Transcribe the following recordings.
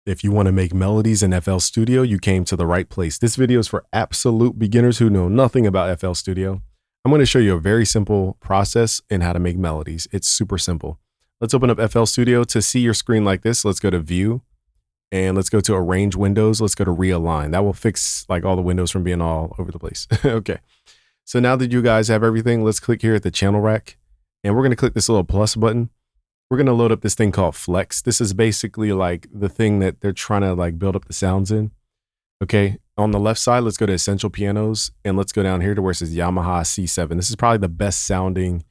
If you want to make melodies in FL Studio, you came to the right place. This video is for absolute beginners who know nothing about FL Studio. I'm going to show you a very simple process in how to make melodies. It's super simple. Let's open up FL Studio. To see your screen like this, let's go to View and let's go to Arrange Windows. Let's go to Realign. That will fix like all the windows from being all over the place. Okay. So now that you guys have everything, let's click here at the channel rack and we're going to click this little plus button. We're going to load up this thing called Flex. This is basically like the thing that they're trying to like build up the sounds in. Okay. On the left side, let's go to Essential Pianos and let's go down here to where it says Yamaha C7. This is probably the best sounding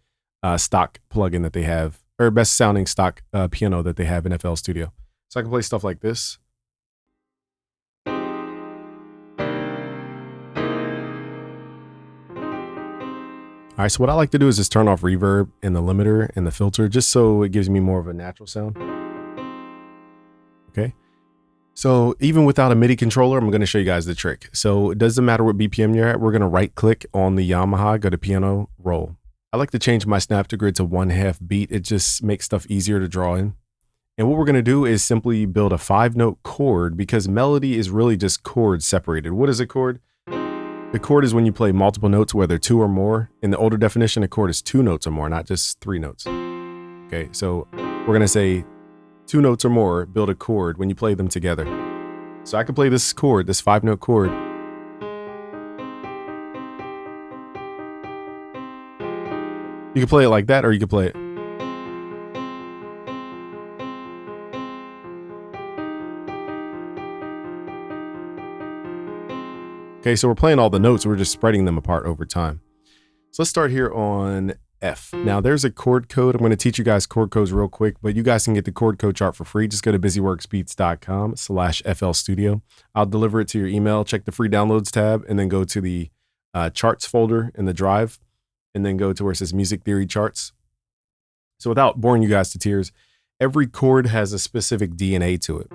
stock plugin that they have, or best sounding stock piano that they have in FL Studio. So I can play stuff like this. All right, so what I like to do is just turn off reverb and the limiter and the filter just so it gives me more of a natural sound. Okay, so even without a MIDI controller, I'm going to show you guys the trick. So it doesn't matter what BPM you're at. We're going to right click on the Yamaha, go to piano, roll. I like to change my snap to grid to 1/2 beat. It just makes stuff easier to draw in. And what we're going to do is simply build a 5-note chord because melody is really just chords separated. What is a chord? The chord is when you play multiple notes, whether 2 or more. In the older definition, a chord is 2 notes or more, not just 3 notes. Okay, so we're going to say 2 notes or more, build a chord when you play them together. So I could play this chord, this 5-note chord. You could play it like that, or you could play it. Okay, so we're playing all the notes. We're just spreading them apart over time. So let's start here on F. Now there's a chord code. I'm going to teach you guys chord codes real quick, but you guys can get the chord code chart for free. Just go to busyworksbeats.com/FL Studio. I'll deliver it to your email. Check the free downloads tab and then go to the charts folder in the drive and then go to where it says music theory charts. So without boring you guys to tears, every chord has a specific DNA to it.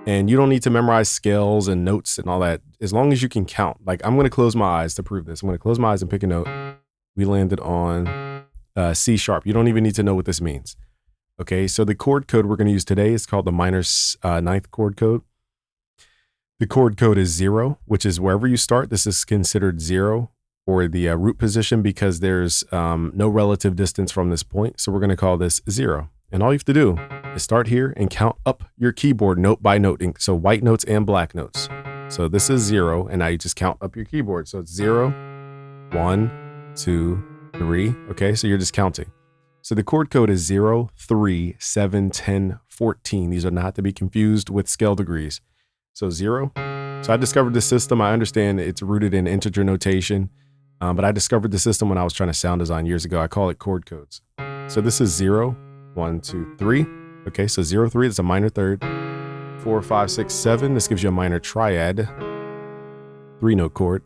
And you don't need to memorize scales and notes and all that, as long as you can count. Like I'm going to close my eyes to prove this. I'm going to close my eyes and pick a note. We landed on C sharp. You don't even need to know what this means. Okay, so the chord code we're going to use today is called the minor 9th chord code. The chord code is 0, which is wherever you start. This is considered 0 or the root position because there's no relative distance from this point. So we're going to call this 0. And all you have to do is start here and count up your keyboard note by note. So white notes and black notes. So this is 0. And now you just count up your keyboard. So it's 0, 1, 2, 3. Okay, so you're just counting. So the chord code is 0, 3, 7, 10, 14. These are not to be confused with scale degrees. So 0. So I discovered this system. I understand it's rooted in integer notation. But I discovered the system when I was trying to sound design years ago. I call it chord codes. So this is 0, 1, 2, 3. Okay, so 0, 3, that's a minor third. 4, 5, 6, 7. This gives you a minor triad. 3-note chord.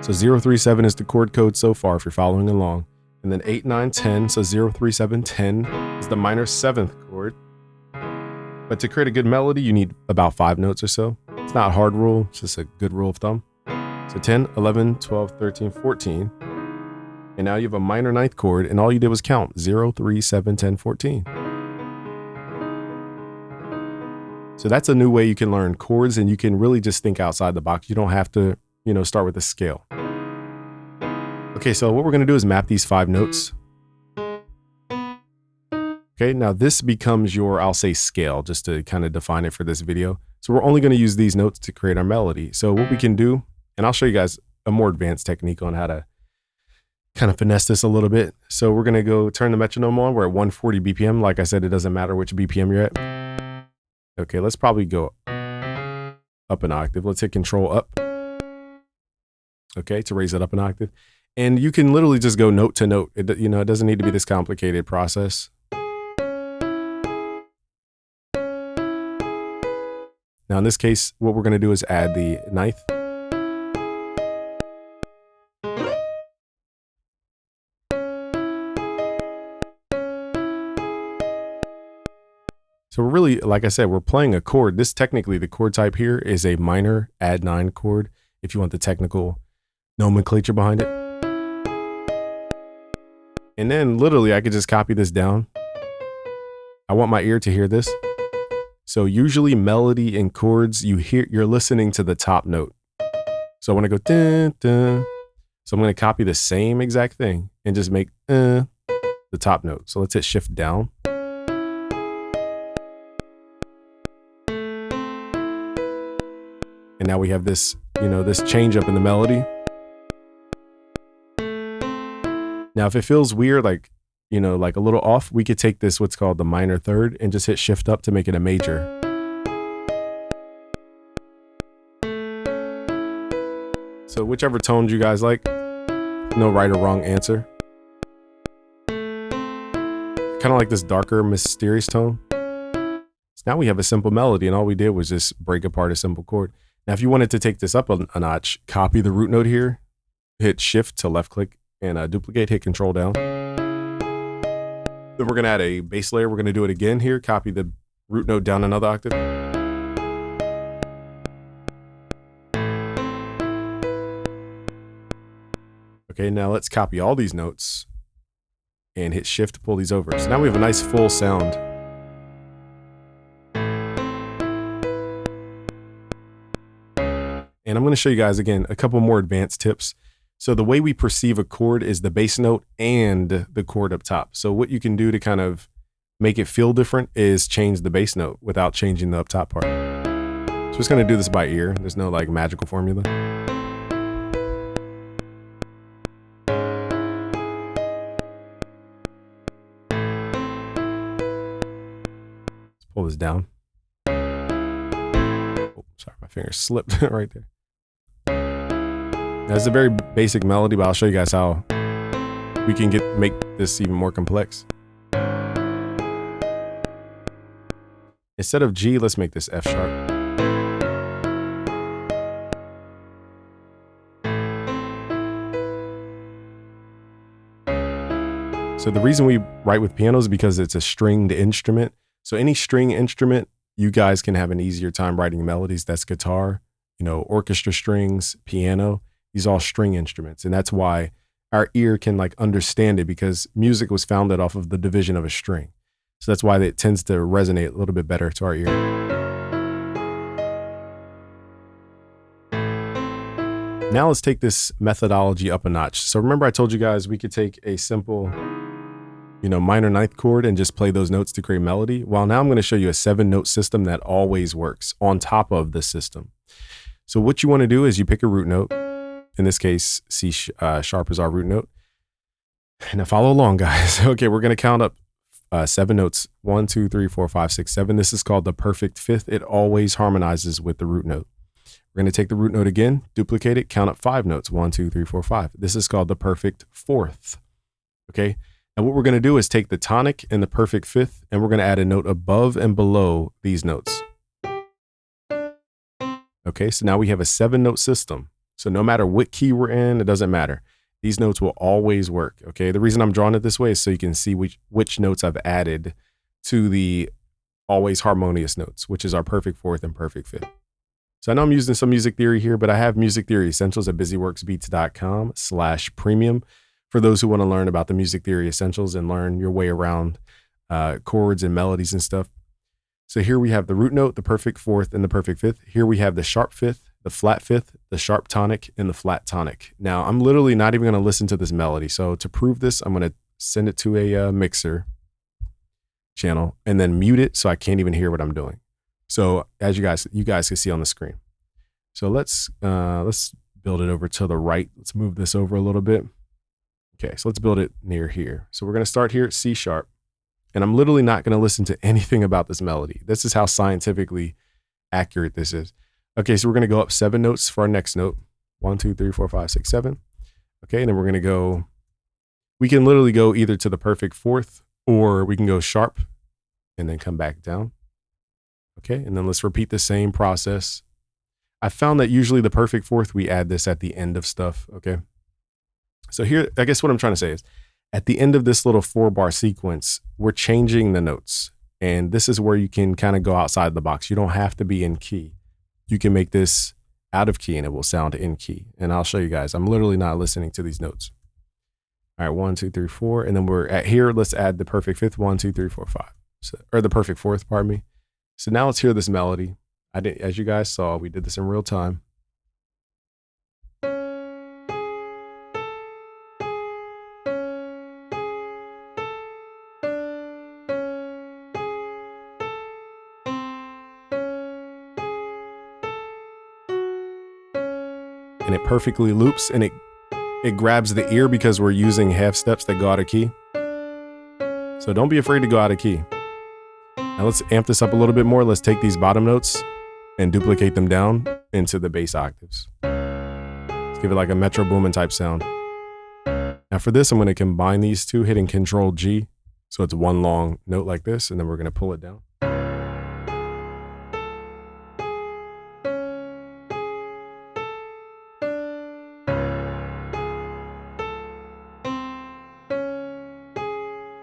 So 0, 3, 7 is the chord code so far if you're following along. And then 8, 9, 10. So 0, 3, 7, 10 is the minor 7th chord. But to create a good melody, you need about 5 notes or so. It's not a hard rule, it's just a good rule of thumb. So 10, 11, 12, 13, 14. And now you have a minor 9th chord, and all you did was count 0, 3, 7, 10, 14. So that's a new way you can learn chords, and you can really just think outside the box. You don't have to, start with a scale. Okay, so what we're going to do is map these 5 notes. Okay, now this becomes your, I'll say scale, just to kind of define it for this video. So we're only going to use these notes to create our melody. So what we can do, and I'll show you guys a more advanced technique on how to kind of finesse this a little bit. So we're going to go turn the metronome on. We're at 140 BPM. Like I said, it doesn't matter which BPM you're at. Okay, let's probably go up an octave. Let's hit Control up. Okay, to raise it up an octave. And you can literally just go note to note. It doesn't need to be this complicated process. Now in this case, what we're going to do is add the 9th. So we're really, like I said, we're playing a chord. This technically, the chord type here is a minor add 9 chord, if you want the technical nomenclature behind it. And then literally I could just copy this down. I want my ear to hear this. So usually melody and chords, you're listening to the top note. So I want to go dun, dun. So I'm going to copy the same exact thing and just make the top note. So let's hit shift down. And now we have this, this change up in the melody. Now, if it feels weird, like a little off, we could take this, what's called the minor third, and just hit shift up to make it a major. So whichever tones you guys like, no right or wrong answer. Kind of like this darker, mysterious tone. So now we have a simple melody, and all we did was just break apart a simple chord. Now, if you wanted to take this up a notch, copy the root note here, hit shift to left click and duplicate, hit control down. Then we're going to add a bass layer. We're going to do it again here. Copy the root note down another octave. Okay, now let's copy all these notes and hit shift to pull these over. So now we have a nice full sound. And I'm going to show you guys again a couple more advanced tips. So the way we perceive a chord is the bass note and the chord up top. So what you can do to kind of make it feel different is change the bass note without changing the up top part. So just going to do this by ear. There's no like magical formula. Let's pull this down. Oh, sorry, my finger slipped right there. That's a very basic melody, but I'll show you guys how we can make this even more complex. Instead of G, let's make this F sharp. So the reason we write with pianos is because it's a stringed instrument. So any string instrument, you guys can have an easier time writing melodies. That's guitar, orchestra strings, piano. These are all string instruments, and that's why our ear can like understand it, because music was founded off of the division of a string. So that's why it tends to resonate a little bit better to our ear. Now let's take this methodology up a notch. So remember I told you guys we could take a simple, minor ninth chord and just play those notes to create melody. Well, now I'm going to show you a 7-note system that always works on top of this system. So what you want to do is you pick a root note. In this case, C sharp is our root note. Now follow along, guys. Okay, we're going to count up 7 notes. 1, 2, 3, 4, 5, 6, 7. This is called the perfect fifth. It always harmonizes with the root note. We're going to take the root note again, duplicate it, count up 5 notes. 1, 2, 3, 4, 5. This is called the perfect fourth. Okay, and what we're going to do is take the tonic and the perfect fifth, and we're going to add a note above and below these notes. Okay, so now we have a 7-note system. So no matter what key we're in, it doesn't matter. These notes will always work, okay? The reason I'm drawing it this way is so you can see which notes I've added to the always harmonious notes, which is our perfect fourth and perfect fifth. So I know I'm using some music theory here, but I have music theory essentials at busyworksbeats.com/premium for those who want to learn about the music theory essentials and learn your way around chords and melodies and stuff. So here we have the root note, the perfect fourth, and the perfect fifth. Here we have the sharp fifth, the flat fifth, the sharp tonic, and the flat tonic. Now, I'm literally not even going to listen to this melody. So to prove this, I'm going to send it to a mixer channel and then mute it so I can't even hear what I'm doing. So as you guys can see on the screen. So let's build it over to the right. Let's move this over a little bit. Okay, so let's build it near here. So we're going to start here at C sharp. And I'm literally not going to listen to anything about this melody. This is how scientifically accurate this is. Okay, so we're going to go up 7 notes for our next note. 1, 2, 3, 4, 5, 6, 7. Okay, and then we're going to go, we can literally go either to the perfect fourth, or we can go sharp and then come back down. Okay, and then let's repeat the same process. I found that usually the perfect fourth, we add this at the end of stuff, okay? So here, I guess what I'm trying to say is, at the end of this little 4-bar sequence, we're changing the notes. And this is where you can kind of go outside the box. You don't have to be in key. You can make this out of key and it will sound in key. And I'll show you guys. I'm literally not listening to these notes. All right, 1, 2, 3, 4. And then we're at here. Let's add the perfect fifth. 1, 2, 3, 4, 5. So, or the perfect fourth, pardon me. So now let's hear this melody. As you guys saw, we did this in real time. And it perfectly loops, and it grabs the ear because we're using half steps that go out of key. So don't be afraid to go out of key. Now let's amp this up a little bit more. Let's take these bottom notes and duplicate them down into the bass octaves. Let's give it like a Metro Boomin type sound. Now for this, I'm going to combine these two, hitting Control G. So it's one long note like this, and then we're going to pull it down.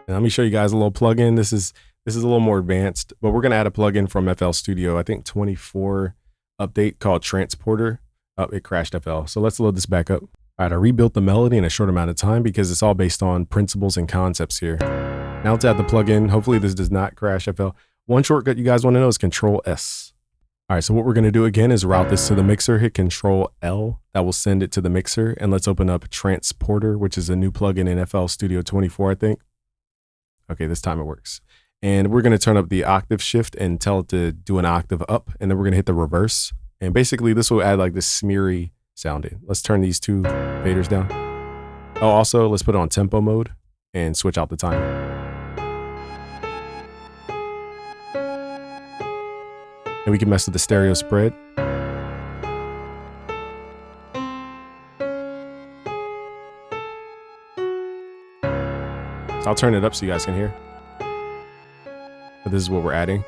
And let me show you guys a little plugin. This is a little more advanced, but we're going to add a plugin from FL Studio, I think 24 update, called Transporter. Oh, it crashed FL. So let's load this back up. All right, I rebuilt the melody in a short amount of time because it's all based on principles and concepts here. Now let's add the plugin. Hopefully this does not crash FL. One shortcut you guys want to know is Control S. All right, so what we're going to do again is route this to the mixer, hit Control L. That will send it to the mixer. And let's open up Transporter, which is a new plugin in FL Studio 24, I think. Okay, this time it works. And we're going to turn up the octave shift and tell it to do an octave up. And then we're going to hit the reverse. And basically this will add like this smeary sounding. Let's turn these two faders down. Oh, also let's put it on tempo mode and switch out the time. And we can mess with the stereo spread. So I'll turn it up so you guys can hear. But this is what we're adding.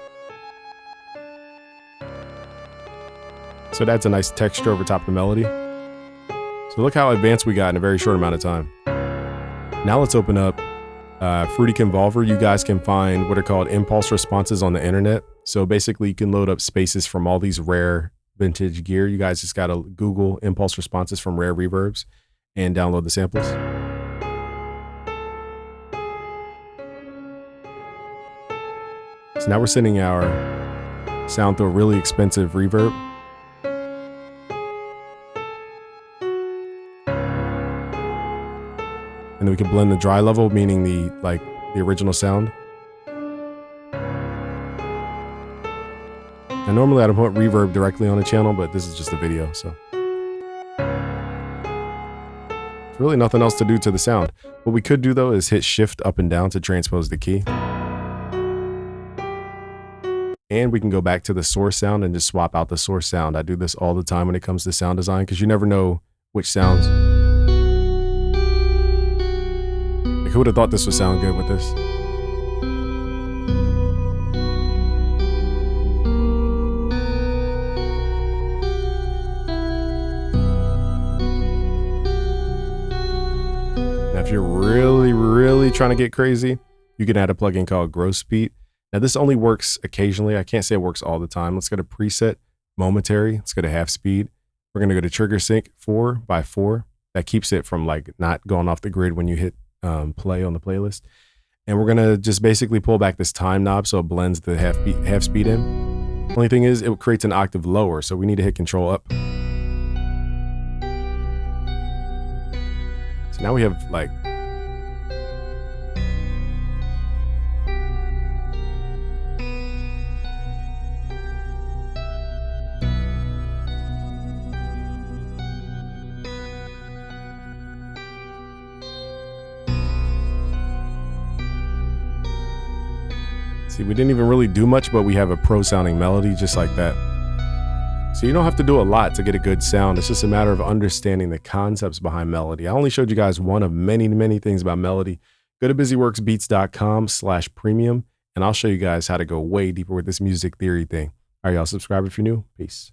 So it adds a nice texture over top of the melody. So look how advanced we got in a very short amount of time. Now let's open up Fruity Convolver. You guys can find what are called impulse responses on the internet. So basically you can load up spaces from all these rare vintage gear. You guys just got to Google impulse responses from rare reverbs and download the samples. So now we're sending our sound through a really expensive reverb. And then we can blend the dry level, meaning the original sound. And normally I don't put reverb directly on a channel, but this is just a video, so. There's really nothing else to do to the sound. What we could do though is hit Shift up and down to transpose the key. And we can go back to the source sound and just swap out the source sound. I do this all the time when it comes to sound design because you never know which sounds. Like, who would have thought this would sound good with this? Now, if you're really trying to get crazy, you can add a plugin called Gross Beat. Now this only works occasionally. I can't say it works all the time. Let's go to preset, momentary. Let's go to half speed. We're going to go to trigger sync 4x4. That keeps it from like not going off the grid when you hit play on the playlist. And we're going to just basically pull back this time knob so it blends the half speed in. Only thing is it creates an octave lower. So we need to hit Control up. So now we have like, see, we didn't even really do much, but we have a pro sounding melody just like that. So you don't have to do a lot to get a good sound. It's just a matter of understanding the concepts behind melody. I only showed you guys one of many things about melody. Go to busyworksbeats.com/premium and I'll show you guys how to go way deeper with this music theory thing. All right, y'all, subscribe if you're new. Peace.